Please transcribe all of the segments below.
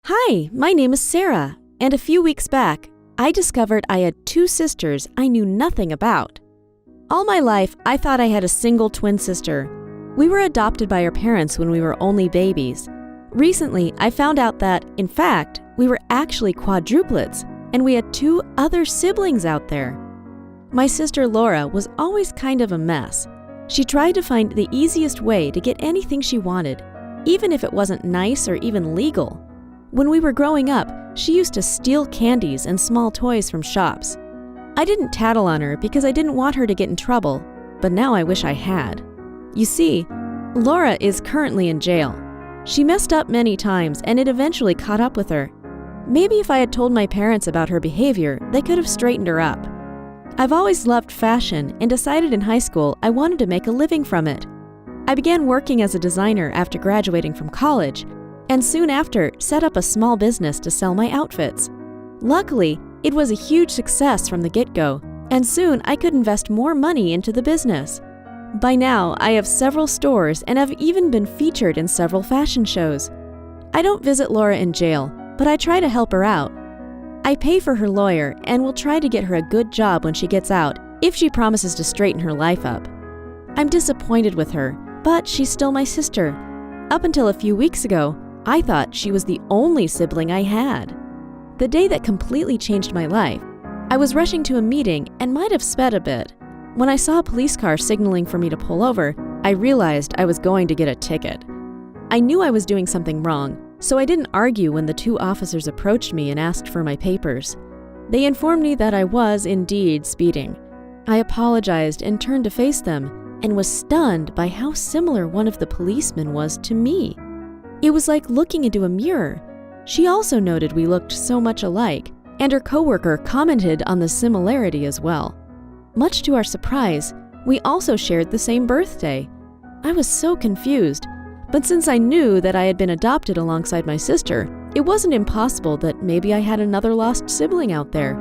Hi, my name is Sarah, and a few weeks back, I discovered I had two sisters I knew nothing about. All my life, I thought I had a single twin sister. We were adopted by our parents when we were only babies. Recently, I found out that, in fact, we were actually quadruplets, and we had two other siblings out there. My sister Laura was always kind of a mess. She tried to find the easiest way to get anything she wanted, even if it wasn't nice or even legal. When we were growing up, she used to steal candies and small toys from shops. I didn't tattle on her because I didn't want her to get in trouble, but now I wish I had. You see, Laura is currently in jail. She messed up many times and it eventually caught up with her. Maybe if I had told my parents about her behavior, they could have straightened her up. I've always loved fashion and decided in high school I wanted to make a living from it. I began working as a designer after graduating from college, and soon after set up a small business to sell my outfits. Luckily, it was a huge success from the get-go, and soon I could invest more money into the business. By now, I have several stores and have even been featured in several fashion shows. I don't visit Laura in jail, but I try to help her out. I pay for her lawyer and will try to get her a good job when she gets out if she promises to straighten her life up. I'm disappointed with her, but she's still my sister. Up until a few weeks ago, I thought she was the only sibling I had. The day that completely changed my life, I was rushing to a meeting and might have sped a bit. When I saw a police car signaling for me to pull over, I realized I was going to get a ticket. I knew I was doing something wrong, so I didn't argue when the two officers approached me and asked for my papers. They informed me that I was indeed speeding. I apologized and turned to face them and was stunned by how similar one of the policemen was to me. It was like looking into a mirror. She also noted we looked so much alike, and her coworker commented on the similarity as well. Much to our surprise, we also shared the same birthday. I was so confused, but since I knew that I had been adopted alongside my sister, it wasn't impossible that maybe I had another lost sibling out there.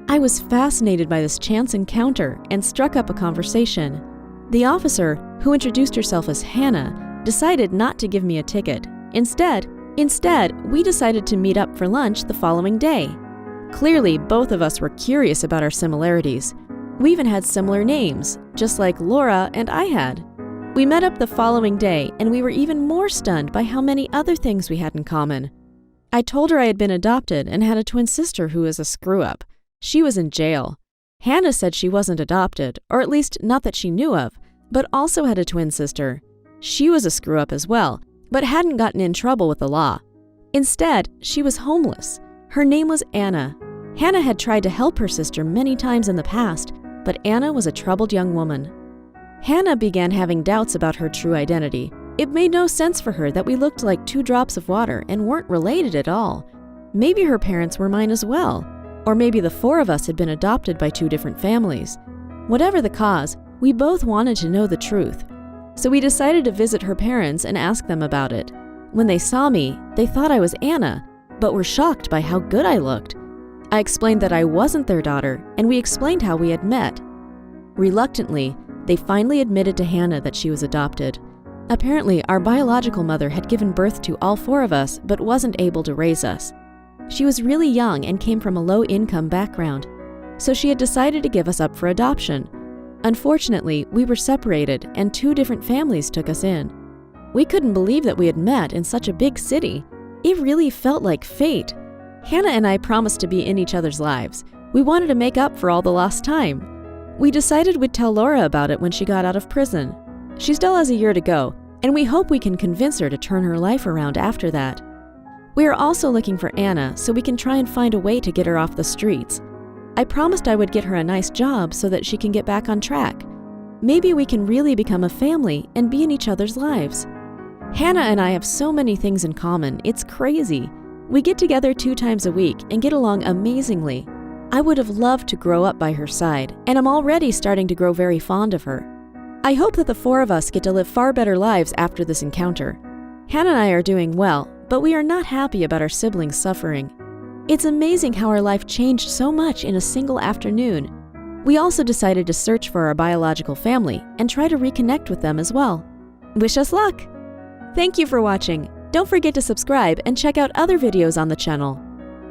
I was fascinated by this chance encounter and struck up a conversation. The officer, who introduced herself as Hannah, decided not to give me a ticket. Instead, we decided to meet up for lunch the following day. Clearly, both of us were curious about our similarities. We even had similar names, just like Laura and I had. We met up the following day, and we were even more stunned by how many other things we had in common. I told her I had been adopted and had a twin sister who was a screw-up. She was in jail. Hannah said she wasn't adopted, or at least not that she knew of, but also had a twin sister. She was a screw-up as well, but hadn't gotten in trouble with the law. Instead, she was homeless. Her name was Anna. Hannah had tried to help her sister many times in the past, but Anna was a troubled young woman. Hannah began having doubts about her true identity. It made no sense for her that we looked like two drops of water and weren't related at all. Maybe her parents were mine as well, or maybe the four of us had been adopted by two different families. Whatever the cause, we both wanted to know the truth. So we decided to visit her parents and ask them about it. When they saw me, they thought I was Anna, but were shocked by how good I looked. I explained that I wasn't their daughter, and we explained how we had met. Reluctantly, they finally admitted to Hannah that she was adopted. Apparently, our biological mother had given birth to all four of us, but wasn't able to raise us. She was really young and came from a low-income background, so she had decided to give us up for adoption. Unfortunately, we were separated and two different families took us in. We couldn't believe that we had met in such a big city. It really felt like fate. Hannah and I promised to be in each other's lives. We wanted to make up for all the lost time. We decided we'd tell Laura about it when she got out of prison. She still has a year to go, and we hope we can convince her to turn her life around after that. We are also looking for Anna so we can try and find a way to get her off the streets. I promised I would get her a nice job so that she can get back on track. Maybe we can really become a family and be in each other's lives. Hannah and I have so many things in common, it's crazy. We get together 2 times a week and get along amazingly. I would have loved to grow up by her side, and I'm already starting to grow very fond of her. I hope that the 4 of us get to live far better lives after this encounter. Hannah and I are doing well, but we are not happy about our siblings suffering. It's amazing how our life changed so much in a single afternoon. We also decided to search for our biological family and try to reconnect with them as well. Wish us luck! Thank you for watching. Don't forget to subscribe and check out other videos on the channel.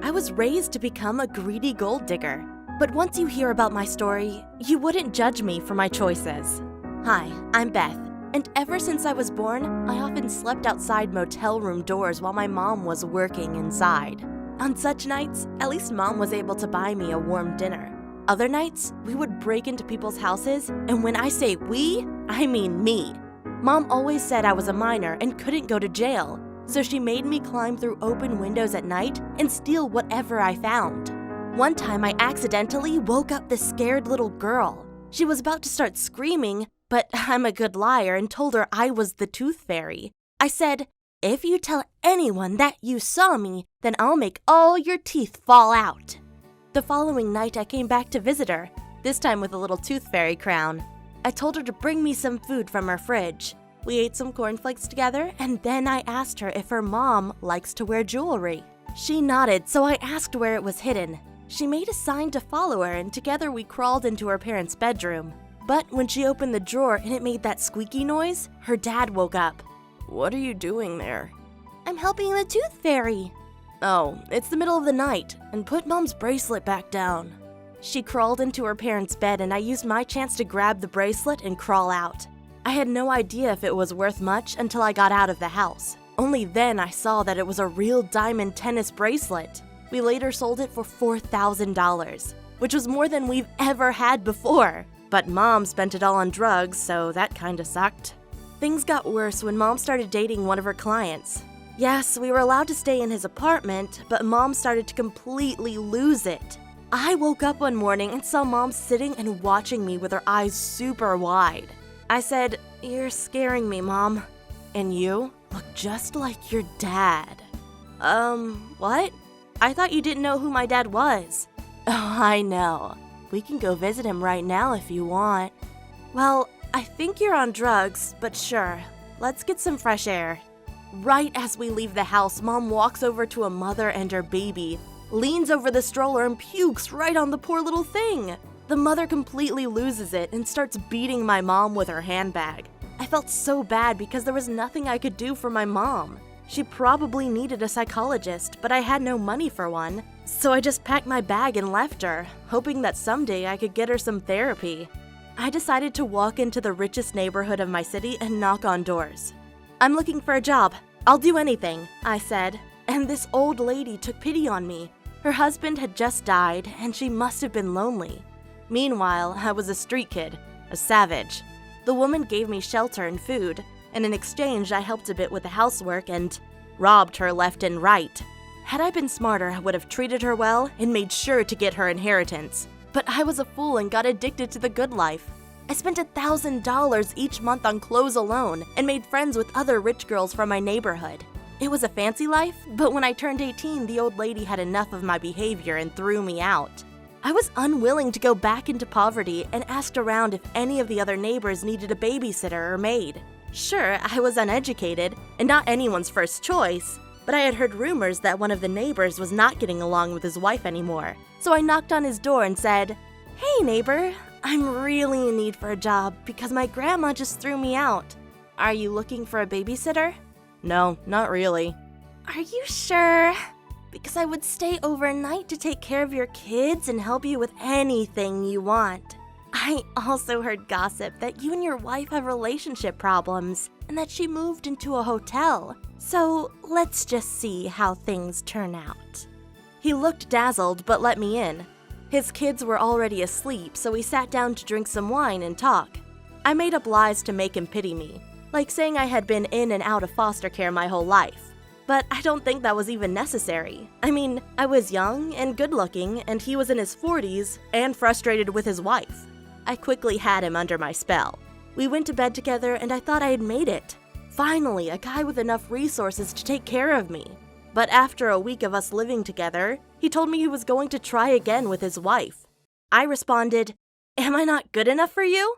I was raised to become a greedy gold digger. But once you hear about my story, you wouldn't judge me for my choices. Hi, I'm Beth, and ever since I was born, I often slept outside motel room doors while my mom was working inside. On such nights, at least Mom was able to buy me a warm dinner. Other nights, we would break into people's houses, and when I say we, I mean me. Mom always said I was a minor and couldn't go to jail, so she made me climb through open windows at night and steal whatever I found. One time I accidentally woke up this scared little girl. She was about to start screaming, but I'm a good liar and told her I was the tooth fairy. I said, "If you tell anyone that you saw me, then I'll make all your teeth fall out." The following night I came back to visit her, this time with a little tooth fairy crown. I told her to bring me some food from her fridge. We ate some cornflakes together, and then I asked her if her mom likes to wear jewelry. She nodded, so I asked where it was hidden. She made a sign to follow her, and together we crawled into her parents' bedroom. But when she opened the drawer and it made that squeaky noise, her dad woke up. "What are you doing there?" "I'm helping the tooth fairy." "Oh, it's the middle of the night, and put Mom's bracelet back down." She crawled into her parents' bed, and I used my chance to grab the bracelet and crawl out. I had no idea if it was worth much until I got out of the house. Only then I saw that it was a real diamond tennis bracelet. We later sold it for $4,000, which was more than we've ever had before. But Mom spent it all on drugs, so that kinda sucked. Things got worse when Mom started dating one of her clients. Yes, we were allowed to stay in his apartment, but Mom started to completely lose it. I woke up one morning and saw Mom sitting and watching me with her eyes super wide. I said, "You're scaring me, Mom. And you look just like your dad." What? I thought you didn't know who my dad was." "Oh, I know. We can go visit him right now if you want." "Well, I think you're on drugs, but sure. Let's get some fresh air." Right as we leave the house, Mom walks over to a mother and her baby, leans over the stroller and pukes right on the poor little thing. The mother completely loses it and starts beating my mom with her handbag. I felt so bad because there was nothing I could do for my mom. She probably needed a psychologist, but I had no money for one. So I just packed my bag and left her, hoping that someday I could get her some therapy. I decided to walk into the richest neighborhood of my city and knock on doors. "I'm looking for a job. I'll do anything," I said, and this old lady took pity on me. Her husband had just died, and she must have been lonely. Meanwhile, I was a street kid, a savage. The woman gave me shelter and food, and in exchange I helped a bit with the housework and robbed her left and right. Had I been smarter, I would have treated her well and made sure to get her inheritance. But I was a fool and got addicted to the good life. I spent $1,000 each month on clothes alone and made friends with other rich girls from my neighborhood. It was a fancy life, but when I turned 18, the old lady had enough of my behavior and threw me out. I was unwilling to go back into poverty and asked around if any of the other neighbors needed a babysitter or maid. Sure, I was uneducated and not anyone's first choice, but I had heard rumors that one of the neighbors was not getting along with his wife anymore. So I knocked on his door and said, "Hey neighbor, I'm really in need for a job because my grandma just threw me out. Are you looking for a babysitter?" "No, not really." "Are you sure? Because I would stay overnight to take care of your kids and help you with anything you want. I also heard gossip that you and your wife have relationship problems and that she moved into a hotel. So let's just see how things turn out." He looked dazzled but let me in. His kids were already asleep, so we sat down to drink some wine and talk. I made up lies to make him pity me, like saying I had been in and out of foster care my whole life. But I don't think that was even necessary. I mean, I was young and good-looking, and he was in his 40s and frustrated with his wife. I quickly had him under my spell. We went to bed together, and I thought I had made it. Finally, a guy with enough resources to take care of me. But after a week of us living together, he told me he was going to try again with his wife. I responded, "Am I not good enough for you?"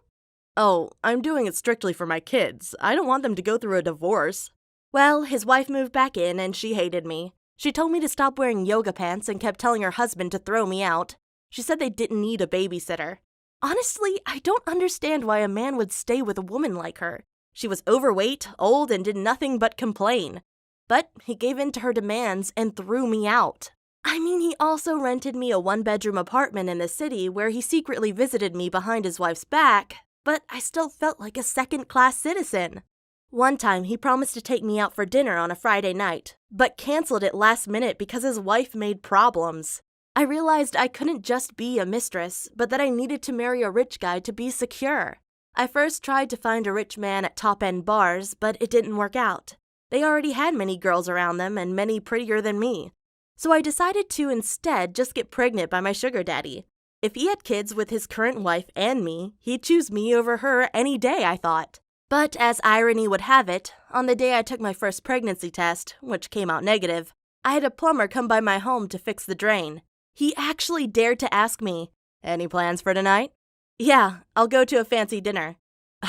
"Oh, I'm doing it strictly for my kids. I don't want them to go through a divorce." Well, his wife moved back in and she hated me. She told me to stop wearing yoga pants and kept telling her husband to throw me out. She said they didn't need a babysitter. Honestly, I don't understand why a man would stay with a woman like her. She was overweight, old, and did nothing but complain. But he gave in to her demands and threw me out. I mean, he also rented me a one-bedroom apartment in the city where he secretly visited me behind his wife's back, but I still felt like a second-class citizen. One time, he promised to take me out for dinner on a Friday night, but canceled it last minute because his wife made problems. I realized I couldn't just be a mistress, but that I needed to marry a rich guy to be secure. I first tried to find a rich man at top-end bars, but it didn't work out. They already had many girls around them and many prettier than me. So I decided to instead just get pregnant by my sugar daddy. If he had kids with his current wife and me, he'd choose me over her any day, I thought. But as irony would have it, on the day I took my first pregnancy test, which came out negative, I had a plumber come by my home to fix the drain. He actually dared to ask me, "Any plans for tonight?" "Yeah, I'll go to a fancy dinner."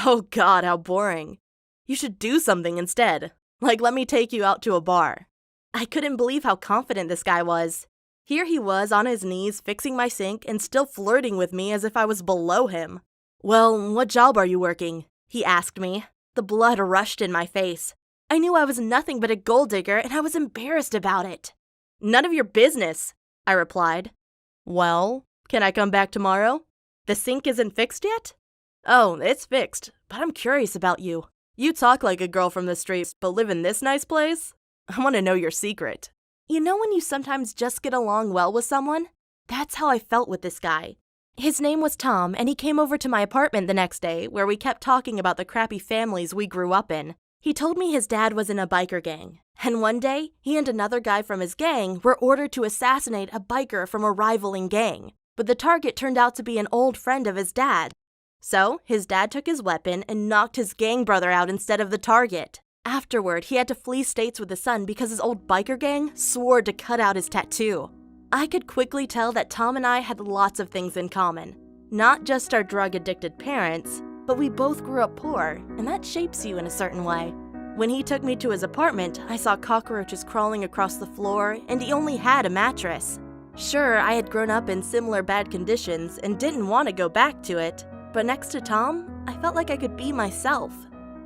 Oh God, how boring. You should do something instead. Like let me take you out to a bar. I couldn't believe how confident this guy was. Here he was on his knees fixing my sink and still flirting with me as if I was below him. "Well, what job are you working?" he asked me. The blood rushed in my face. I knew I was nothing but a gold digger and I was embarrassed about it. "None of your business," I replied. "Well, can I come back tomorrow? The sink isn't fixed yet?" "Oh, it's fixed, but I'm curious about you. You talk like a girl from the streets, but live in this nice place? I want to know your secret." You know when you sometimes just get along well with someone? That's how I felt with this guy. His name was Tom, and he came over to my apartment the next day, where we kept talking about the crappy families we grew up in. He told me his dad was in a biker gang, and one day, he and another guy from his gang were ordered to assassinate a biker from a rivaling gang, but the target turned out to be an old friend of his dad. So, his dad took his weapon and knocked his gang brother out instead of the target. Afterward, he had to flee states with his son because his old biker gang swore to cut out his tattoo. I could quickly tell that Tom and I had lots of things in common. Not just our drug-addicted parents, but we both grew up poor, and that shapes you in a certain way. When he took me to his apartment, I saw cockroaches crawling across the floor, and he only had a mattress. Sure, I had grown up in similar bad conditions and didn't want to go back to it, but next to Tom, I felt like I could be myself.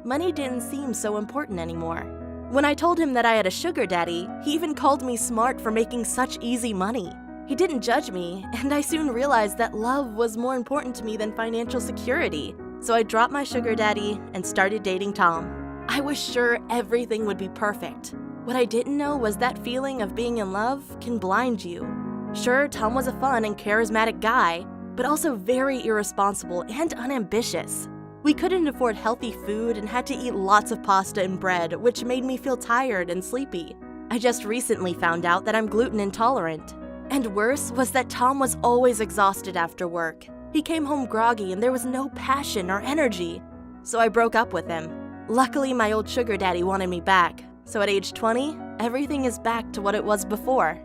Money didn't seem so important anymore. When I told him that I had a sugar daddy, he even called me smart for making such easy money. He didn't judge me, and I soon realized that love was more important to me than financial security. So I dropped my sugar daddy and started dating Tom. I was sure everything would be perfect. What I didn't know was that feeling of being in love can blind you. Sure, Tom was a fun and charismatic guy, but also very irresponsible and unambitious. We couldn't afford healthy food and had to eat lots of pasta and bread, which made me feel tired and sleepy. I just recently found out that I'm gluten intolerant. And worse was that Tom was always exhausted after work. He came home groggy and there was no passion or energy. So I broke up with him. Luckily, my old sugar daddy wanted me back. So at age 20, everything is back to what it was before.